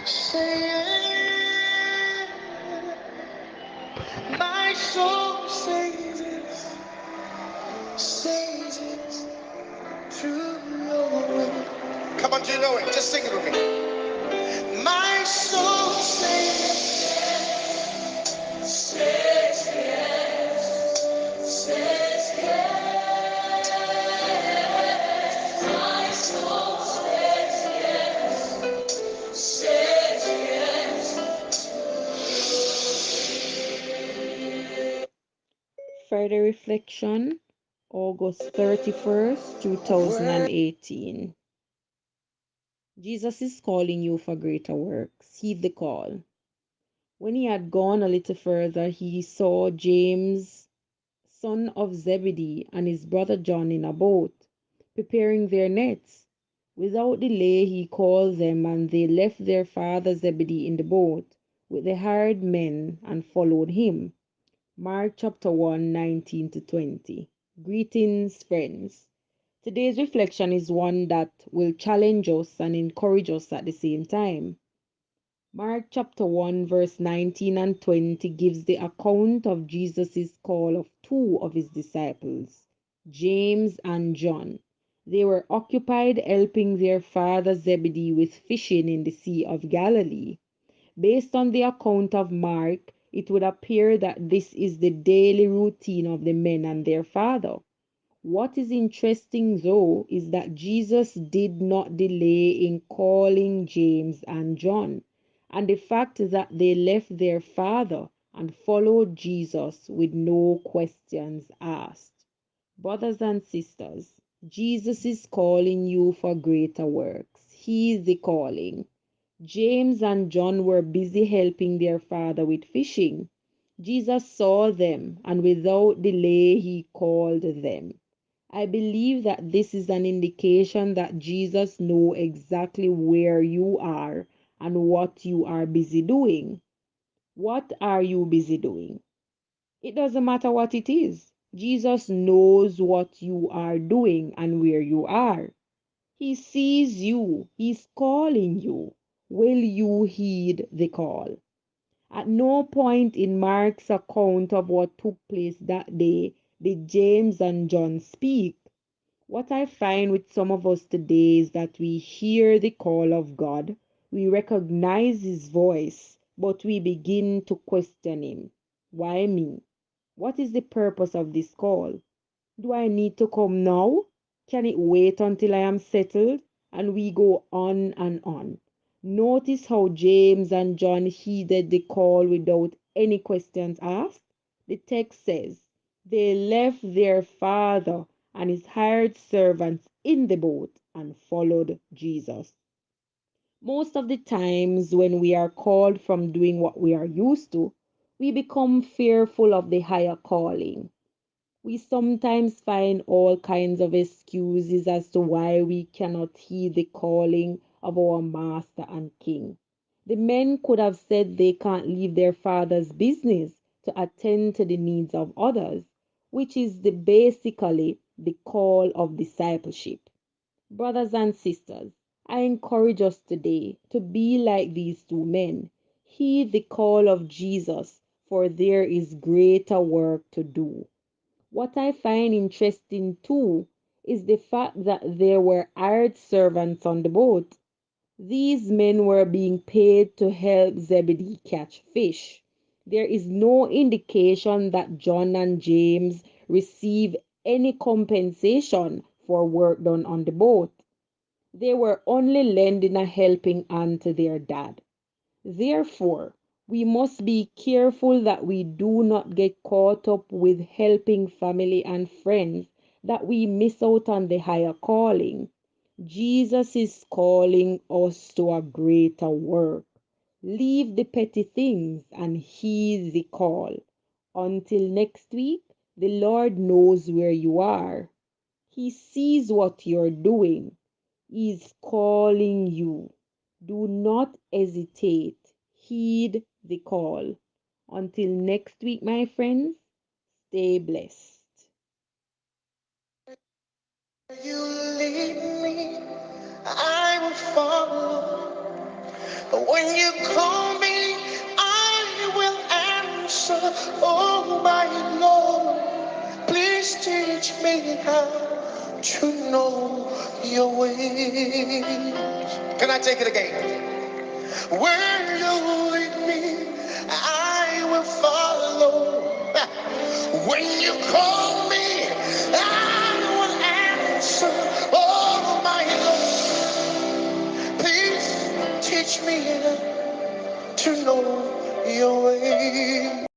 Say yes. My soul says yes, says yes to your will. Come on, do you know it? Just sing it with me. My soul says yes, says yes, says yes. My soul says yes, says yes. Further reflection, August 31st, 2018. Jesus is calling you for greater works. Heed the call. When he had gone a little further, he saw James, son of Zebedee, and his brother John in a boat, preparing their nets. Without delay, he called them, and they left their father Zebedee in the boat with the hired men and followed him. Mark chapter 1, 19 to 20. Greetings, friends. Today's reflection is one that will challenge us and encourage us at the same time. Mark chapter 1, verse 19 and 20 gives the account of Jesus' call of two of his disciples, James and John. They were occupied helping their father Zebedee with fishing in the Sea of Galilee. Based on the account of Mark, it would appear that this is the daily routine of the men and their father. What is interesting, though, is that Jesus did not delay in calling James and John, and the fact that they left their father and followed Jesus with no questions asked. Brothers and sisters, Jesus is calling you for greater works. He is the calling. James and John were busy helping their father with fishing. Jesus saw them, and without delay, he called them. I believe that this is an indication that Jesus knows exactly where you are and what you are busy doing. What are you busy doing? It doesn't matter what it is. Jesus knows what you are doing and where you are. He sees you. He's calling you. Will you heed the call? At no point in Mark's account of what took place that day did James and John speak. What I find with some of us today is that we hear the call of God, we recognize his voice, but we begin to question him. Why me? What is the purpose of this call? Do I need to come now? Can it wait until I am settled? And we go on and on. Notice how James and John heeded the call without any questions asked. The text says, they left their father and his hired servants in the boat and followed Jesus. Most of the times when we are called from doing what we are used to, we become fearful of the higher calling. We sometimes find all kinds of excuses as to why we cannot heed the calling of our Master and King. The men could have said they can't leave their father's business to attend to the needs of others, which is basically the call of discipleship. Brothers and sisters, I encourage us today to be like these two men. Heed the call of Jesus, for there is greater work to do. What I find interesting too is the fact that there were hired servants on the boat. These men were being paid to help Zebedee catch fish. There is no indication that John and James received any compensation for work done on the boat. They were only lending a helping hand to their dad. Therefore, we must be careful that we do not get caught up with helping family and friends, that we miss out on the higher calling. Jesus is calling us to a greater work. Leave the petty things and heed the call. Until next week, the Lord knows where you are. He sees what you're doing. He's calling you. Do not hesitate. Heed the call. Until next week, my friends, stay blessed. You lead me, I will follow. When you call me, I will answer. Oh my Lord, please teach me how to know your ways. Can I take it again? Where you lead me, I will follow. When you call me, I